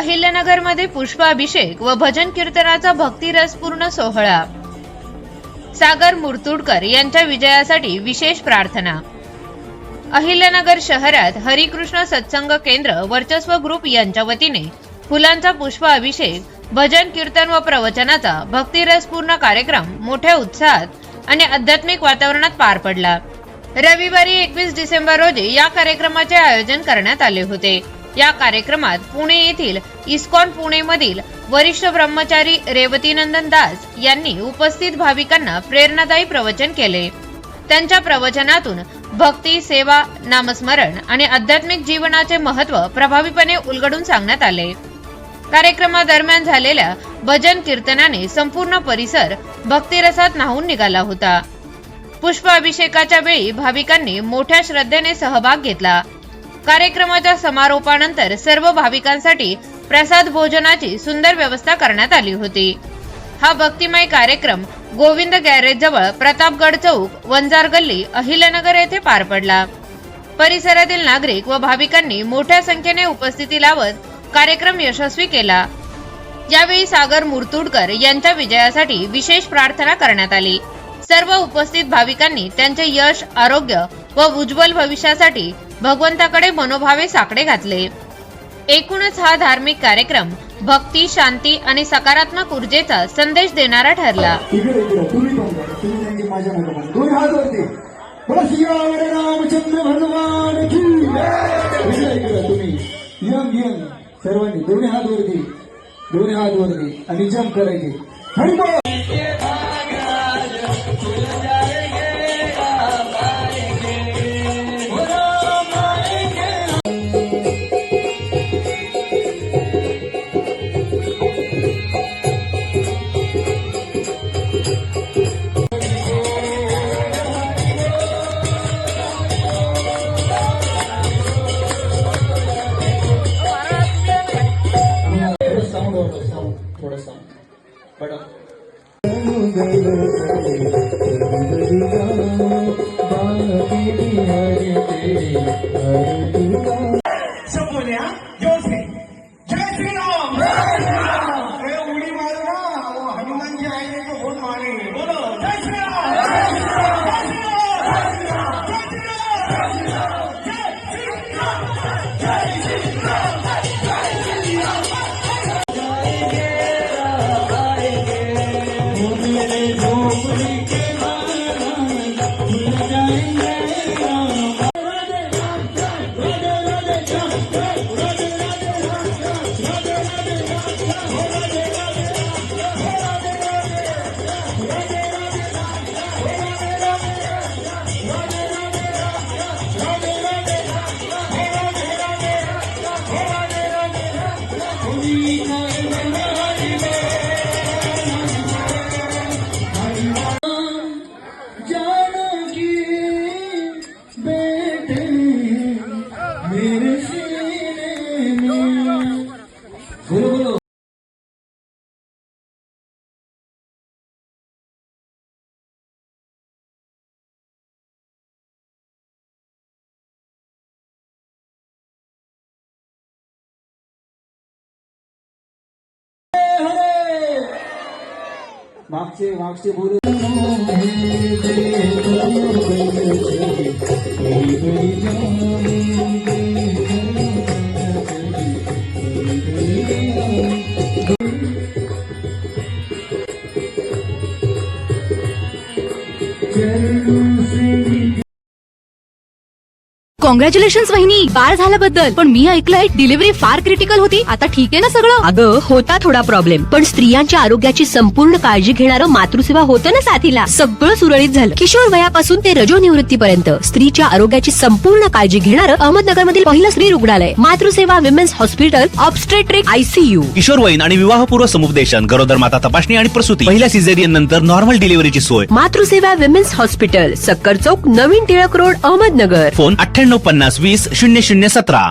अहिल्यानगरमध्ये पुष्पाभिषेक व भजन कीर्तनाचा भक्तिरसपूर्ण सोहळा। सागर मुर्तुडकर यांच्या विजयासाठी विशेष प्रार्थना। अहिल्यानगर शहरात हरिकृष्ण सत्संग केंद्र वर्चस्व ग्रुप यांच्या वतीने फुलांचा पुष्पाभिषेक, भजन कीर्तन व प्रवचनाचा भक्तिरसपूर्ण कार्यक्रम मोठ्या उत्साहात आणि आध्यात्मिक वातावरणात पार पडला। रविवारी 21 डिसेंबर रोजी या कार्यक्रमाचे आयोजन करण्यात आले होते। या कार्यक्रमात पुणे येथील इस्कॉन पुणे मधील वरिष्ठ ब्रह्मचारी रेवतीनंदन दास यांनी उपस्थित भाविकांना प्रेरणादायी प्रवचन केले। त्यांच्या प्रवचनातून भक्ती, सेवा, नामस्मरण आणि आध्यात्मिक जीवनाचे महत्त्व प्रभावीपणे उलगडून सांगण्यात आले। कार्यक्रमादरम्यान झालेल्या भजन कीर्तनाने संपूर्ण परिसर भक्तिरसात न्हाऊन निघाला होता। पुष्पाभिषेकाच्या वेळी भाविकांनी मोठ्या श्रद्धेने सहभाग घेतला। कार्यक्रमाच्या समारोपानंतर सर्व भाविकांसाठी प्रसाद भोजनाची सुंदर व्यवस्था करण्यात आली होती। हा भक्तिमय कार्यक्रम गोविंद गॅरेज जवळ प्रतापगड चौक, वंजार गल्ली, अहिल्यानगर येथे पार पडला। परिसरातील नागरिक व भाविकांनी मोठ्या संख्येने उपस्थिती लावत कार्यक्रम यशस्वी केला। यावेळी सागर मुर्तुडकर यांच्या विजयासाठी विशेष प्रार्थना करण्यात आली। सर्व उपस्थित भाविकांनी त्यांचे यश, आरोग्य व उज्ज्वल भविष्यासाठी भगवंताकडे मनोभावे साकडे घातले। एकूणच हा धार्मिक कार्यक्रम भक्ती, शांती आणि सकारात्मक ऊर्जेचा संदेश देणारा ठरला। सर्वांनी दोन्ही हात वरती आणि जंप करायचे। उड़ी मारो ना, वो हनुमान जी आएंगे तो वोट मारेंगे। बोलो जय श्री राम, जय श्री राम, जय श्री राम, जय श्री राम, जय श्री राम, जय श्री राम, जय श्री राम। मागचे बोलू कॉंग्रॅच्युलेशन्स वहिनी, बाळ झाल्याबद्दल। पण मी ऐकलंय डिलिव्हरी फार क्रिटिकल होती। आता ठीक आहे ना सगळं? अगं होता थोडा प्रॉब्लेम, पण स्त्रियांच्या आरोग्याची संपूर्ण काळजी घेणारं मातृसेवा होतं ना साथीला। सगळं सुरळीत झालं। किशोर वयापासून ते रजोनिवृत्तीपर्यंत स्त्रीच्या आरोग्याची संपूर्ण काळजी घेणारं अहमदनगर मधील पहिलं स्त्री रुग्णालय Matruseva women's hospital, obstetric ICU। किशोरवयीन आणि विवाहपूर्व समुपदेशन, गरोदर माता तपासणी आणि प्रसूती, पहिल्या सिझेरियन नंतर नॉर्मल डिलिव्हरीची सोय। मातृसेवा विमेन्स हॉस्पिटल, सक्कर चौक, नवीन टिळक रोड, अहमदनगर। फोन 9850 20 0017।